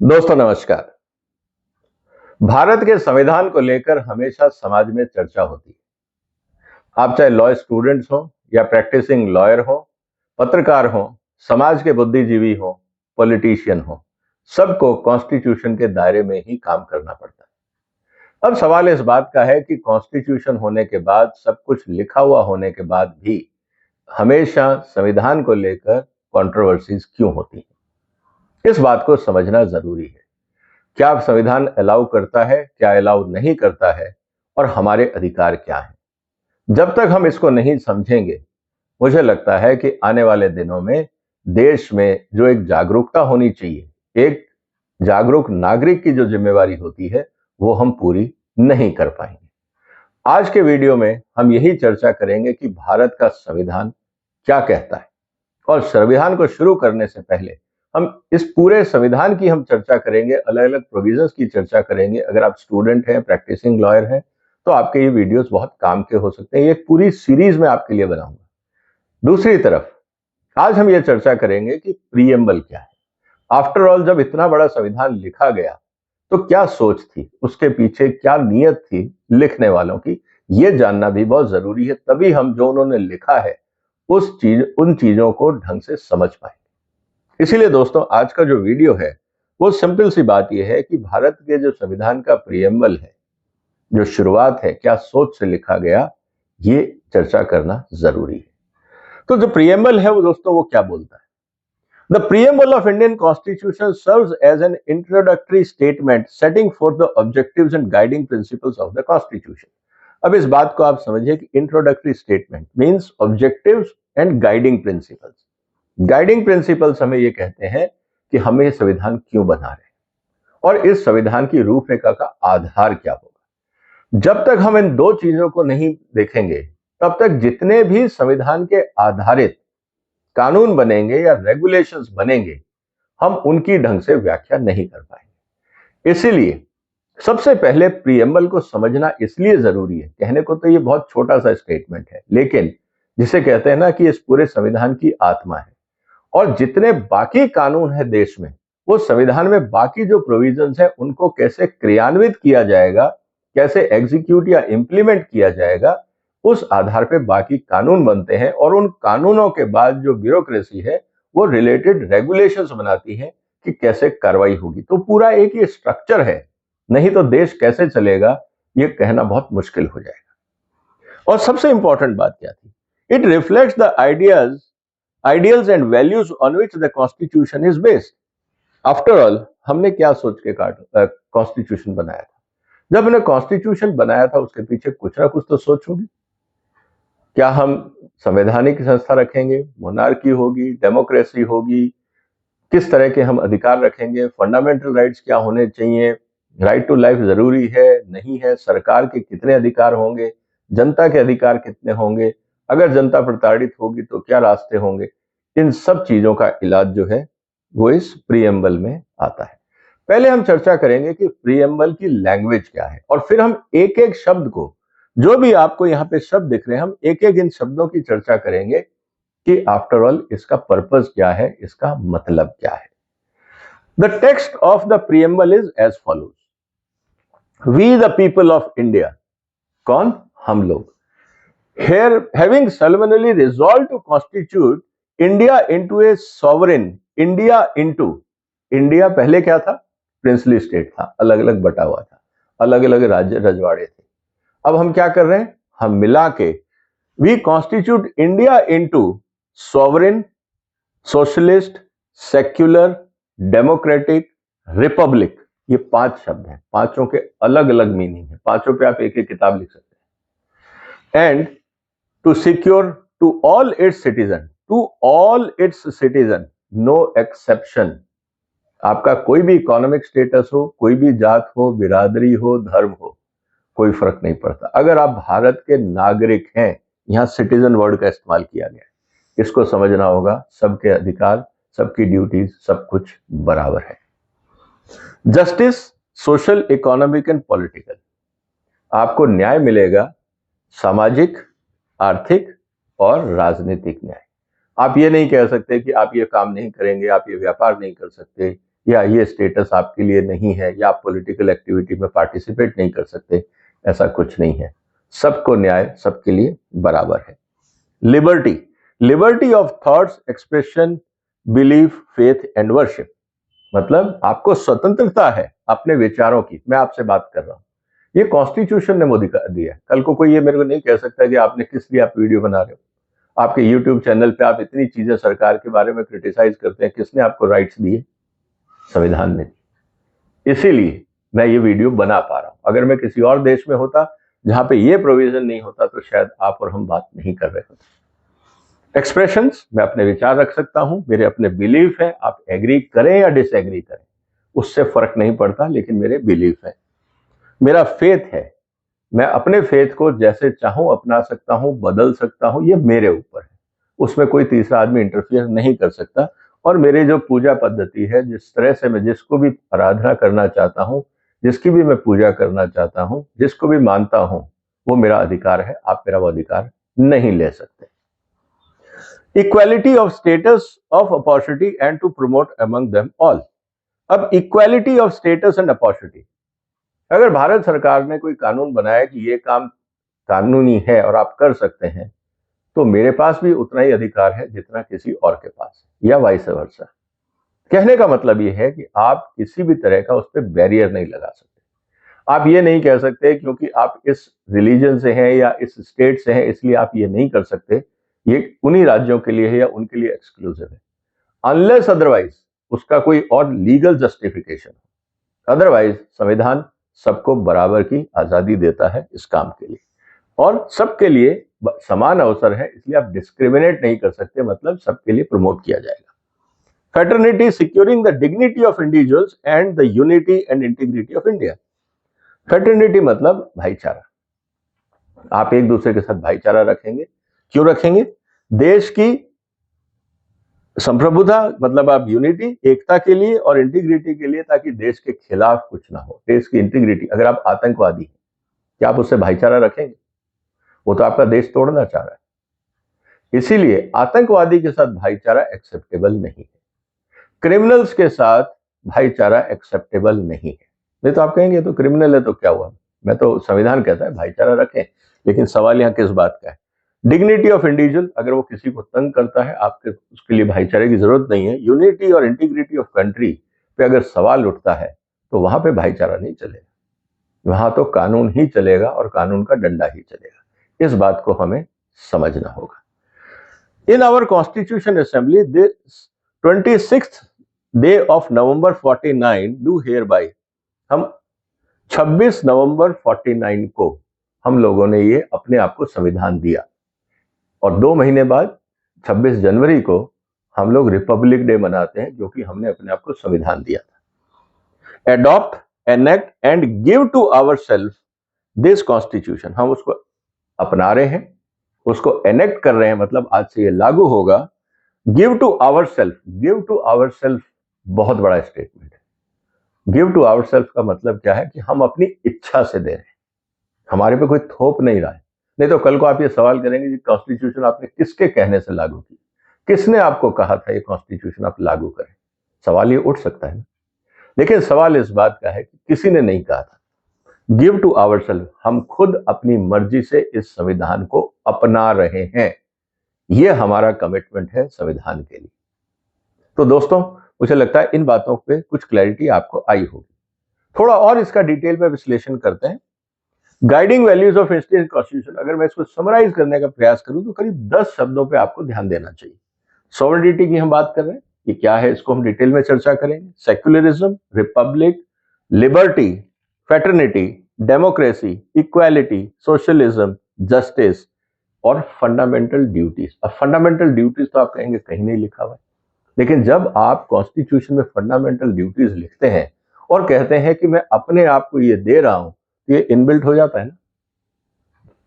दोस्तों नमस्कार। भारत के संविधान को लेकर हमेशा समाज में चर्चा होती है। आप चाहे लॉ स्टूडेंट्स हो या प्रैक्टिसिंग लॉयर हो, पत्रकार हो, समाज के बुद्धिजीवी हो, पॉलिटिशियन हो, सबको कॉन्स्टिट्यूशन के दायरे में ही काम करना पड़ता है। अब सवाल इस बात का है कि कॉन्स्टिट्यूशन होने के बाद, सब कुछ लिखा हुआ होने के बाद भी हमेशा संविधान को लेकर कंट्रोवर्सीज क्यों होती है? इस बात को समझना जरूरी है। क्या संविधान अलाउ करता है, क्या अलाउ नहीं करता है, और हमारे अधिकार क्या हैं? जब तक हम इसको नहीं समझेंगे, मुझे लगता है कि आने वाले दिनों में देश में जो एक जागरूकता होनी चाहिए, एक जागरूक नागरिक की जो जिम्मेवारी होती है, वो हम पूरी नहीं कर पाएंगे। आज के वीडियो में हम यही चर्चा करेंगे कि भारत का संविधान क्या कहता है। और संविधान को शुरू करने से पहले हम इस पूरे संविधान की हम चर्चा करेंगे, अलग अलग प्रोविजंस की चर्चा करेंगे। अगर आप स्टूडेंट हैं, प्रैक्टिसिंग लॉयर हैं, तो आपके ये वीडियोस बहुत काम के हो सकते हैं। ये एक पूरी सीरीज में आपके लिए बनाऊंगा। दूसरी तरफ आज हम ये चर्चा करेंगे कि प्रीएम्बल क्या है। आफ्टर ऑल, जब इतना बड़ा संविधान लिखा गया तो क्या सोच थी, उसके पीछे क्या नीयत थी लिखने वालों की, ये जानना भी बहुत जरूरी है। तभी हम जो उन्होंने लिखा है उन चीजों को ढंग से समझ पाएंगे। इसीलिए दोस्तों, आज का जो वीडियो है वो सिंपल सी बात यह है कि भारत के जो संविधान का प्रीएम्बल है, जो शुरुआत है, क्या सोच से लिखा गया, ये चर्चा करना जरूरी है। तो जो प्रीएम्बल है वो दोस्तों, वो क्या बोलता है? The preamble of Indian Constitution serves as an introductory statement setting forth the objectives and guiding principles of the Constitution. अब इस बात को आप समझिए कि introductory statement means objectives and guiding principles. Guiding principles हमें ये कहते हैं कि हमें संविधान क्यों बना रहे हैं और इस संविधान की रूपरेखा का आधार क्या होगा। जब तक हम इन दो चीजों को नहीं देखेंगे, तब तक जितने भी संविधान के आधारित कानून बनेंगे या रेगुलेशंस बनेंगे, हम उनकी ढंग से व्याख्या नहीं कर पाएंगे। इसीलिए सबसे पहले प्रीएम्बल को समझना इसलिए जरूरी है। कहने को तो ये बहुत छोटा सा स्टेटमेंट है, लेकिन जिसे कहते हैं ना कि इस पूरे संविधान की आत्मा है। और जितने बाकी कानून है देश में, वो संविधान में बाकी जो प्रोविजंस है उनको कैसे क्रियान्वित किया जाएगा, कैसे एग्जीक्यूट या इंप्लीमेंट किया जाएगा, उस आधार पे बाकी कानून बनते हैं। और उन कानूनों के बाद जो ब्यूरोक्रेसी है वो रिलेटेड रेगुलेशंस बनाती है कि कैसे कार्रवाई होगी। तो पूरा एक ये स्ट्रक्चर है, नहीं तो देश कैसे चलेगा ये कहना बहुत मुश्किल हो जाएगा। और सबसे इंपॉर्टेंट बात क्या थी? It reflects the ideals and values on which the constitution is based. After all, हमने क्या सोच के कॉन्स्टिट्यूशन बनाया था? जब हमने कॉन्स्टिट्यूशन बनाया था उसके पीछे कुछ ना कुछ तो सोच होगी। क्या हम संवैधानिक संस्था रखेंगे, मोनार्की होगी, डेमोक्रेसी होगी, किस तरह के हम अधिकार रखेंगे, फंडामेंटल राइट्स क्या होने चाहिए, राइट टू लाइफ जरूरी है नहीं है, सरकार के कितने अधिकार होंगे, जनता के अधिकार कितने होंगे, अगर जनता प्रताड़ित होगी तो क्या रास्ते होंगे, इन सब चीजों का इलाज जो है वो इस प्रीएम्बल में आता है। पहले हम चर्चा करेंगे कि प्रीएम्बल की लैंग्वेज क्या है, और फिर हम एक एक शब्द को, जो भी आपको यहाँ पे शब्द दिख रहे हैं, हम एक एक इन शब्दों की चर्चा करेंगे कि आफ्टर ऑल इसका पर्पस क्या है, इसका मतलब क्या है। The text of the preamble is as follows: We the people of India, कौन? हम लोग, here having solemnly resolved to constitute India into a sovereign, India पहले क्या था? प्रिंसली स्टेट था, अलग अलग बटा हुआ था, अलग अलग राज्य रजवाड़े थे। अब हम क्या कर रहे हैं? हम मिला के we constitute India into sovereign, socialist, secular, democratic, republic. ये 5 शब्द हैं, पांचों के अलग अलग मीनिंग है, पांचों पे आप एक एक किताब लिख सकते हैं। And to secure to all its citizen, no exception. आपका कोई भी इकोनॉमिक स्टेटस हो, कोई भी जात हो, बिरादरी हो, धर्म हो, कोई फर्क नहीं पड़ता। अगर आप भारत के नागरिक हैं, यहां सिटीजन वर्ड का इस्तेमाल किया गया है, इसको समझना होगा। सबके अधिकार, सबकी ड्यूटीज, सब कुछ बराबर है। Justice, social, economic and political, आपको न्याय मिलेगा, सामाजिक, आर्थिक और राजनीतिक न्याय। आप ये नहीं कह सकते कि आप ये काम नहीं करेंगे, आप ये व्यापार नहीं कर सकते, या ये स्टेटस आपके लिए नहीं है, या आप पॉलिटिकल एक्टिविटी में पार्टिसिपेट नहीं कर सकते, ऐसा कुछ नहीं है। सबको न्याय सबके लिए बराबर है। Liberty, liberty of thoughts, expression, belief, faith and worship, मतलब आपको स्वतंत्रता है अपने विचारों की। मैं आपसे बात कर रहा हूं, ये कॉन्स्टिट्यूशन ने मोदी का दिया है। कल को कोई ये मेरे को नहीं कह सकता कि आपने किस लिए आप वीडियो बना रहे हो। आपके यूट्यूब चैनल पे आप इतनी चीजें सरकार के बारे में क्रिटिसाइज करते हैं, किसने आपको राइट्स दिए? संविधान ने। इसीलिए मैं ये वीडियो बना पा रहा हूं। अगर मैं किसी और देश में होता जहां पे ये प्रोविजन नहीं होता तो शायद आप और हम बात नहीं कर रहे होते। एक्सप्रेशंस, मैं अपने विचार रख सकता हूं, मेरे अपने बिलीफ है, आप एग्री करें या डिसएग्री करें उससे फर्क नहीं पड़ता, लेकिन मेरे बिलीफ है। मेरा फेथ है, मैं अपने फेथ को जैसे चाहूं अपना सकता हूं, बदल सकता हूं, ये मेरे ऊपर है, उसमें कोई तीसरा आदमी इंटरफियर नहीं कर सकता। और मेरी जो पूजा पद्धति है, जिस तरह से मैं जिसको भी आराधना करना चाहता हूं, जिसकी भी मैं पूजा करना चाहता हूं, जिसको भी मानता हूं, वो मेरा अधिकार है, आप मेरा वो अधिकार नहीं ले सकते। Equality of status of opportunity and to promote among them all. अब equality of status and opportunity, अगर भारत सरकार ने कोई कानून बनाया कि ये काम कानूनी है और आप कर सकते हैं, तो मेरे पास भी उतना ही अधिकार है जितना किसी और के पास है, या वाइस वर्सा। कहने का मतलब ये है कि आप किसी भी तरह का उस पर बैरियर नहीं लगा सकते। आप ये नहीं कह सकते क्योंकि आप इस रिलीजन से हैं या इस स्टेट से हैं इसलिए आप ये नहीं कर सकते, ये उन्हीं राज्यों के लिए है या उनके लिए एक्सक्लूसिव है, अनलेस अदरवाइज उसका कोई और लीगल जस्टिफिकेशन। अदरवाइज संविधान सबको बराबर की आजादी देता है इस काम के लिए, और सबके लिए समान अवसर है, इसलिए आप डिस्क्रिमिनेट नहीं कर सकते, मतलब सबके लिए प्रमोट किया जाएगा। Fraternity securing the dignity of individuals and the unity and integrity of India. Fraternity मतलब भाईचारा, आप एक दूसरे के साथ भाईचारा रखेंगे। क्यों रखेंगे? देश की संप्रभुता, मतलब आप यूनिटी, एकता के लिए, और इंटीग्रिटी के लिए, ताकि देश के खिलाफ कुछ ना हो। देश की इंटीग्रिटी, अगर आप आतंकवादी हैं, क्या आप उससे भाईचारा रखेंगे? वो तो आपका देश तोड़ना चाह रहा है। इसीलिए आतंकवादी के साथ भाईचारा एक्सेप्टेबल नहीं है, क्रिमिनल्स के साथ भाईचारा एक्सेप्टेबल नहीं है। नहीं तो आप कहेंगे तो क्रिमिनल है तो क्या हुआ, मैं तो संविधान कहता है भाईचारा रखें, लेकिन सवाल यहाँ किस बात का है? डिग्निटी ऑफ इंडिविजुअल, अगर वो किसी को तंग करता है आपके, उसके लिए भाईचारे की जरूरत नहीं है। यूनिटी और इंटीग्रिटी ऑफ कंट्री पे अगर सवाल उठता है तो वहां पे भाईचारा नहीं चलेगा, वहां तो कानून ही चलेगा और कानून का डंडा ही चलेगा। इस बात को हमें समझना होगा। In our constitution assembly this 26th day of November 49 do hereby, हम 26 नवंबर 49 को हम लोगों ने ये अपने आप को संविधान दिया, और 2 महीने बाद 26 जनवरी को हम लोग रिपब्लिक डे मनाते हैं, क्योंकि हमने अपने आप को संविधान दिया था। Adopt, enact and give to our self this constitution, हम उसको अपना रहे हैं, उसको एनेक्ट कर रहे हैं, मतलब आज से ये लागू होगा। Give to our self, give to our self बहुत बड़ा स्टेटमेंट है। गिव टू आवर सेल्फ का मतलब क्या है कि हम अपनी इच्छा से दे रहे हैं, हमारे पे कोई थोप नहीं रहा है। नहीं तो कल को आप ये सवाल करेंगे कि कॉन्स्टिट्यूशन आपने किसके कहने से लागू की, किसने आपको कहा था ये कॉन्स्टिट्यूशन आप लागू करें, सवाल ये उठ सकता है ना। लेकिन सवाल इस बात का है कि किसी ने नहीं कहा था। गिव टू आवर सेल्फ, हम खुद अपनी मर्जी से इस संविधान को अपना रहे हैं, ये हमारा कमिटमेंट है संविधान के लिए। तो दोस्तों, मुझे लगता है इन बातों पे कुछ क्लैरिटी आपको आई होगी। थोड़ा और इसका डिटेल में विश्लेषण करते हैं। Guiding values of Indian constitution, अगर मैं इसको समराइज करने का प्रयास करूं तो करीब 10 शब्दों पे आपको ध्यान देना चाहिए। सॉवरेनिटी की हम बात कर रहे हैं, ये क्या है, इसको हम डिटेल में चर्चा करेंगे। Secularism, Republic, liberty, fraternity, democracy, equality, socialism, justice और फंडामेंटल ड्यूटीज। अब फंडामेंटल ड्यूटीज तो आप कहेंगे कहीं नहीं लिखा हुआ है, लेकिन जब आप कॉन्स्टिट्यूशन में फंडामेंटल ड्यूटीज लिखते हैं और कहते हैं कि मैं अपने आप को ये दे रहा हूं, ये इनबिल्ट हो जाता है ना।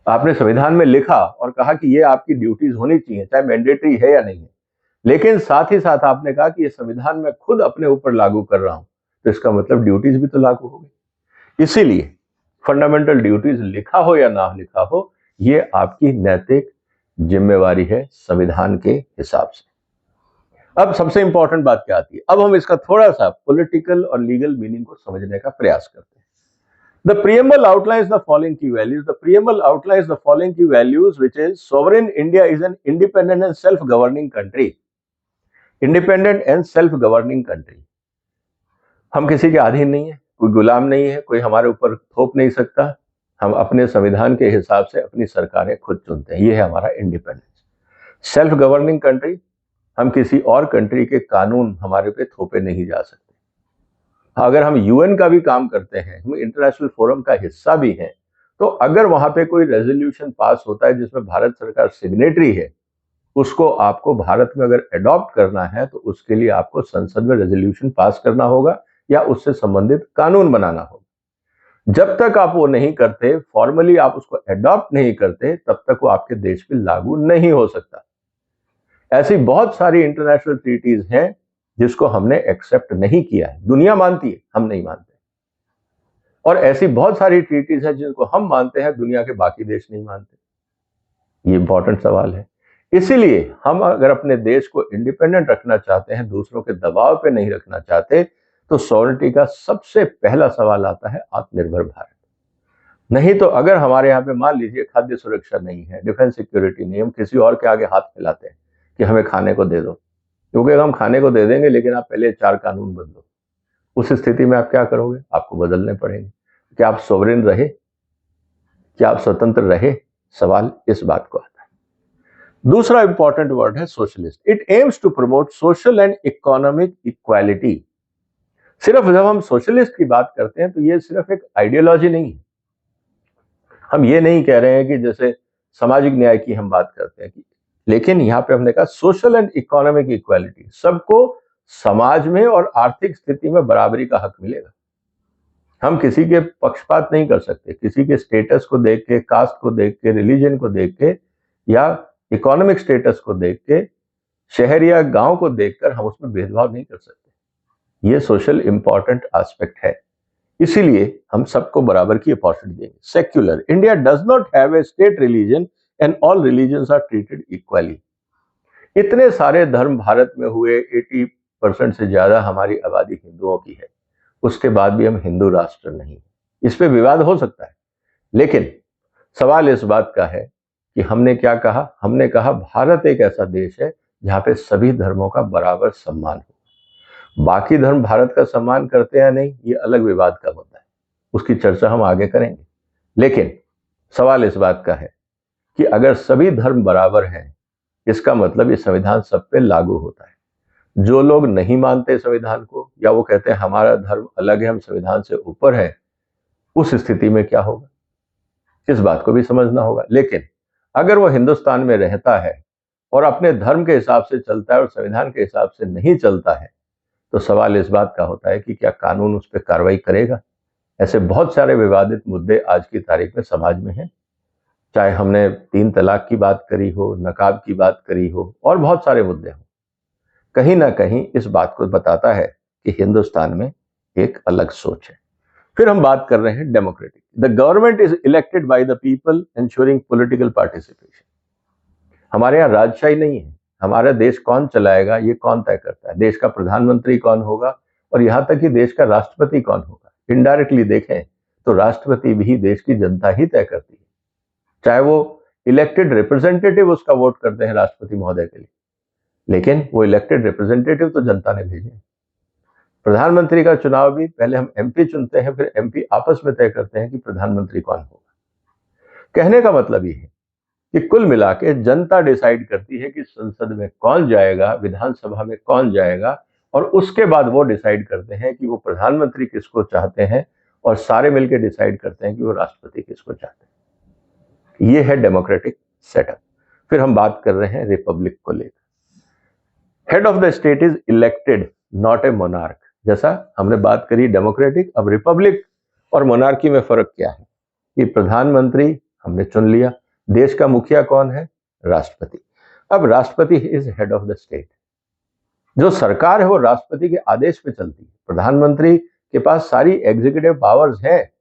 आपने संविधान में लिखा और कहा कि ये आपकी ड्यूटीज होनी चाहिए, चाहे मैंडेटरी है या नहीं है, लेकिन साथ ही साथ आपने कहा कि ये संविधान मैं खुद अपने ऊपर लागू कर रहा हूं, तो इसका मतलब ड्यूटीज भी तो लागू हो गई। इसीलिए फंडामेंटल ड्यूटीज लिखा हो या ना लिखा हो, ये आपकी नैतिक जिम्मेवारी है संविधान के हिसाब से। अब सबसे इंपॉर्टेंट बात क्या आती है, अब हम इसका थोड़ा सा पॉलिटिकल और लीगल मीनिंग को समझने का प्रयास करते हैं। The preamble outlines the following key values. The preamble outlines the following key values, which is sovereign India is an independent and self-governing country. Independent and self-governing country. हम किसी के अधीन नहीं है, कोई गुलाम नहीं है, कोई हमारे ऊपर थोप नहीं सकता। हम अपने संविधान के हिसाब से अपनी सरकारें खुद चुनते हैं। ये है हमारा इंडिपेंडेंस। सेल्फ गवर्निंग कंट्री, हम किसी और कंट्री के कानून हमारे पे थोपे नहीं जा सकते। अगर हम यूएन का भी काम करते हैं, हम इंटरनेशनल फोरम का हिस्सा भी हैं, तो अगर वहां पे कोई रेजोल्यूशन पास होता है जिसमें भारत सरकार सिग्नेटरी है, उसको आपको भारत में अगर अडॉप्ट करना है तो उसके लिए आपको संसद में रेजोल्यूशन पास करना होगा या उससे संबंधित कानून बनाना होगा। जब तक आप वो नहीं करते, फॉर्मली आप उसको अडॉप्ट नहीं करते, तब तक वो आपके देश पे लागू नहीं हो सकता। ऐसी बहुत सारी इंटरनेशनल ट्रीटीज हैं जिसको हमने एक्सेप्ट नहीं किया है। दुनिया मानती है, हम नहीं मानते। और ऐसी बहुत सारी ट्रीटीज हैं जिनको हम मानते हैं, दुनिया के बाकी देश नहीं मानते। ये इंपॉर्टेंट सवाल है। इसीलिए हम अगर अपने देश को इंडिपेंडेंट रखना चाहते हैं, दूसरों के दबाव पे नहीं रखना चाहते, तो सॉवरेनिटी का सबसे पहला सवाल आता है आत्मनिर्भर भारत। नहीं तो अगर हमारे यहाँ पे मान लीजिए खाद्य सुरक्षा नहीं है, डिफेंस सिक्योरिटी नहीं, हम किसी और के आगे हाथ फैलाते हैं कि हमें खाने को दे दो, क्योंकि हम खाने को दे देंगे लेकिन आप पहले 4 कानून बदलो। उस स्थिति में आप क्या करोगे? आपको बदलने पड़ेंगे। क्या आप सोवरेन रहे? क्या आप स्वतंत्र रहे? सवाल इस बात को आता है। दूसरा इंपॉर्टेंट वर्ड है socialist. It aims to promote social and economic equality. सिर्फ जब हम सोशलिस्ट की बात करते हैं तो ये सिर्फ एक आइडियोलॉजी नहीं है। हम ये नहीं कह रहे हैं कि जैसे सामाजिक न्याय की हम बात करते हैं, लेकिन यहां पे हमने कहा सोशल एंड इकोनॉमिक इक्वालिटी, सबको समाज में और आर्थिक स्थिति में बराबरी का हक मिलेगा। हम किसी के पक्षपात नहीं कर सकते, किसी के स्टेटस को देख के, कास्ट को देख के, रिलीजन को देख के या इकोनॉमिक स्टेटस को देख के, शहर या गांव को देखकर हम उसमें भेदभाव नहीं कर सकते। ये सोशल इंपॉर्टेंट एस्पेक्ट है। इसीलिए हम सबको बराबर की अपॉर्चुनिटी देंगे। Secular India does not have a state religion and all religions are treated equally. इतने सारे धर्म भारत में हुए, 80% से ज्यादा हमारी आबादी हिंदुओं की है, उसके बाद भी हम हिंदू राष्ट्र नहीं। इस पे विवाद हो सकता है, लेकिन सवाल इस बात का है कि हमने क्या कहा? हमने कहा भारत एक ऐसा देश है जहां पे सभी धर्मों का बराबर सम्मान हो। बाकी धर्म भारत का सम्मान करते हैं या नहीं, ये अलग विवाद का मुद्दा है, उसकी चर्चा हम आगे करेंगे। लेकिन सवाल इस बात का है कि अगर सभी धर्म बराबर हैं, इसका मतलब ये संविधान सब पे लागू होता है। जो लोग नहीं मानते संविधान को, या वो कहते हैं हमारा धर्म अलग है, हम संविधान से ऊपर है, उस स्थिति में क्या होगा, इस बात को भी समझना होगा। लेकिन अगर वो हिंदुस्तान में रहता है और अपने धर्म के हिसाब से चलता है और संविधान के हिसाब से नहीं चलता है, तो सवाल इस बात का होता है कि क्या कानून उस पर कार्रवाई करेगा। ऐसे बहुत सारे विवादित मुद्दे आज की तारीख में समाज में हैं, चाहे हमने 3 तलाक की बात करी हो, नकाब की बात करी हो, और बहुत सारे मुद्दे हों। कहीं ना कहीं इस बात को बताता है कि हिंदुस्तान में एक अलग सोच है। फिर हम बात कर रहे हैं democratic. The government is elected by the people ensuring political participation. हमारे यहाँ राजशाही नहीं है। हमारा देश कौन चलाएगा ये कौन तय करता है? देश का प्रधानमंत्री कौन होगा, और यहां तक कि देश का राष्ट्रपति कौन होगा। इनडायरेक्टली देखें तो राष्ट्रपति भी देश की जनता ही तय करती है, चाहे वो इलेक्टेड रिप्रेजेंटेटिव उसका वोट करते हैं राष्ट्रपति महोदय के लिए, लेकिन वो इलेक्टेड रिप्रेजेंटेटिव तो जनता ने भेजे। प्रधानमंत्री का चुनाव भी पहले हम एमपी चुनते हैं, फिर एमपी आपस में तय करते हैं कि प्रधानमंत्री कौन होगा। कहने का मतलब ये है कि कुल मिला के जनता डिसाइड करती है कि संसद में कौन जाएगा, विधानसभा में कौन जाएगा, और उसके बाद वो डिसाइड करते हैं कि वो प्रधानमंत्री किसको चाहते हैं, और सारे मिलकर डिसाइड करते हैं कि वो राष्ट्रपति किसको चाहते हैं। ये है डेमोक्रेटिक सेटअप। फिर हम बात कर रहे हैं रिपब्लिक को लेकर। Head of the state is elected, not a monarch. जैसा हमने बात करी डेमोक्रेटिक, अब रिपब्लिक और मोनार्की में फर्क क्या है कि प्रधानमंत्री हमने चुन लिया, देश का मुखिया कौन है? राष्ट्रपति। अब राष्ट्रपति is head of the state. जो सरकार है वो राष्ट्रपति के आदेश पे चलती है। प्रधानमंत्री के पास सारी एग्जीक्यूटिव पावर्स हैं,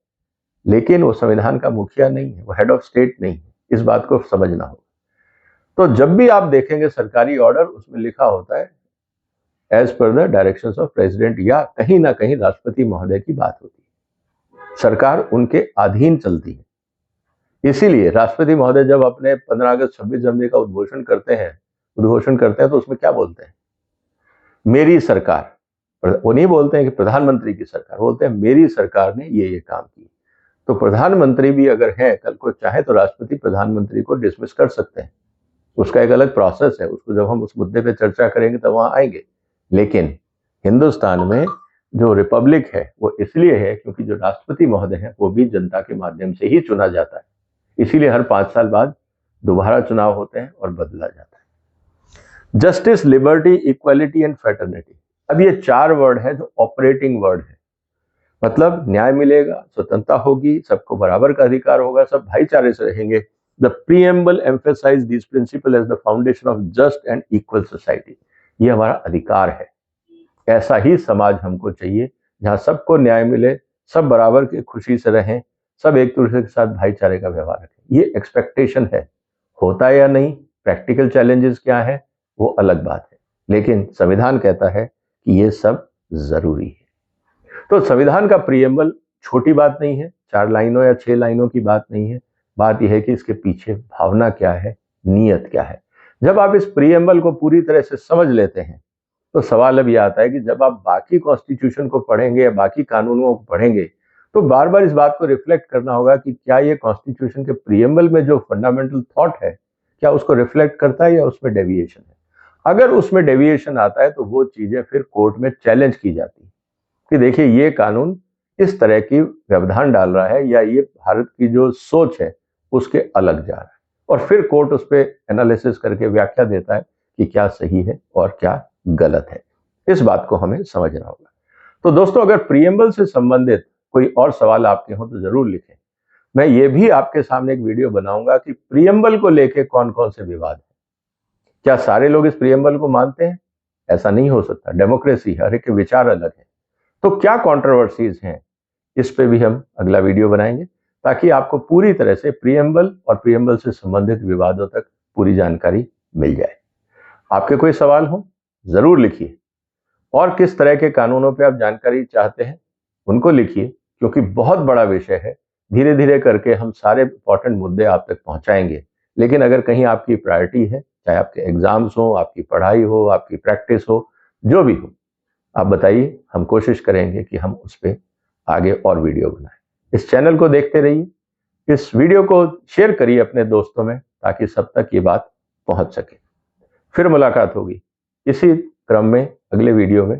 लेकिन वो संविधान का मुखिया नहीं है, वो हेड ऑफ स्टेट नहीं है। इस बात को समझना होगा। तो जब भी आप देखेंगे सरकारी ऑर्डर, उसमें लिखा होता है as per the directions of president, या कहीं ना कहीं राष्ट्रपति महोदय की बात होती है। सरकार उनके अधीन चलती है। इसीलिए राष्ट्रपति महोदय जब अपने 15 अगस्त 26 जनवरी का उद्घोषण करते हैं तो उसमें क्या बोलते हैं? मेरी सरकार। वो नहीं बोलते हैं कि प्रधानमंत्री की सरकार, बोलते हैं मेरी सरकार ने ये काम किया। तो प्रधानमंत्री भी अगर है, कल को चाहे तो राष्ट्रपति प्रधानमंत्री को डिसमिस कर सकते हैं। उसका एक अलग प्रोसेस है, उसको जब हम उस मुद्दे पे चर्चा करेंगे तब वहां आएंगे। लेकिन हिंदुस्तान में जो रिपब्लिक है वो इसलिए है क्योंकि जो राष्ट्रपति महोदय है वो भी जनता के माध्यम से ही चुना जाता है। इसीलिए हर 5 साल बाद दोबारा चुनाव होते हैं और बदला जाता है। Justice, liberty, equality and fraternity, अब ये 4 वर्ड है जो ऑपरेटिंग वर्ड है। मतलब न्याय मिलेगा, स्वतंत्रता होगी, सबको बराबर का अधिकार होगा, सब भाईचारे से रहेंगे। The preamble emphasise this principle as the foundation of just and equal society. ये हमारा अधिकार है। ऐसा ही समाज हमको चाहिए जहां सबको न्याय मिले, सब बराबर की खुशी से रहें, सब एक दूसरे के साथ भाईचारे का व्यवहार रखें। ये एक्सपेक्टेशन है। होता है या नहीं, प्रैक्टिकल चैलेंजेस क्या है वो अलग बात है, लेकिन संविधान कहता है कि ये सब जरूरी है। तो संविधान का प्रीएम्बल छोटी बात नहीं है, 4 लाइनों या 6 लाइनों की बात नहीं है। बात यह है कि इसके पीछे भावना क्या है, नीयत क्या है। जब आप इस प्रीएम्बल को पूरी तरह से समझ लेते हैं तो सवाल अब यह आता है कि जब आप बाकी कॉन्स्टिट्यूशन को पढ़ेंगे या बाकी कानूनों को पढ़ेंगे तो बार बार इस बात को रिफ्लेक्ट करना होगा कि क्या ये कॉन्स्टिट्यूशन के प्रीएम्बल में जो फंडामेंटल थॉट है क्या उसको रिफ्लेक्ट करता है या उसमें डेविएशन है। अगर उसमें डेविएशन आता है तो वो चीजें फिर कोर्ट में चैलेंज की जाती है कि देखिए ये कानून इस तरह की व्यवधान डाल रहा है या ये भारत की जो सोच है उसके अलग जा रहा है, और फिर कोर्ट उस पर एनालिसिस करके व्याख्या देता है कि क्या सही है और क्या गलत है। इस बात को हमें समझना होगा। तो दोस्तों, अगर प्रीएम्बल से संबंधित कोई और सवाल आपके हों तो जरूर लिखें। मैं ये भी आपके सामने एक वीडियो बनाऊंगा कि प्रीएम्बल को लेके कौन कौन से विवाद है। क्या सारे लोग इस प्रीएम्बल को मानते हैं? ऐसा नहीं हो सकता, डेमोक्रेसी है, हर एक के विचार अलग है। तो क्या कंट्रोवर्सीज हैं, इस पे भी हम अगला वीडियो बनाएंगे ताकि आपको पूरी तरह से प्रीएम्बल और प्रीएम्बल से संबंधित विवादों तक पूरी जानकारी मिल जाए। आपके कोई सवाल हो जरूर लिखिए, और किस तरह के कानूनों पे आप जानकारी चाहते हैं उनको लिखिए, क्योंकि बहुत बड़ा विषय है। धीरे धीरे करके हम सारे इंपॉर्टेंट मुद्दे आप तक पहुंचाएंगे। लेकिन अगर कहीं आपकी प्रायोरिटी है, चाहे आपके एग्जाम्स हो, आपकी पढ़ाई हो, आपकी प्रैक्टिस हो, जो भी हो, आप बताइए, हम कोशिश करेंगे कि हम उस पर आगे और वीडियो बनाएं। इस चैनल को देखते रहिए, इस वीडियो को शेयर करिए अपने दोस्तों में ताकि सब तक ये बात पहुंच सके। फिर मुलाकात होगी इसी क्रम में अगले वीडियो में।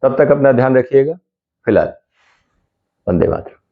तब तक अपना ध्यान रखिएगा। फिलहाल वंदे मातरम।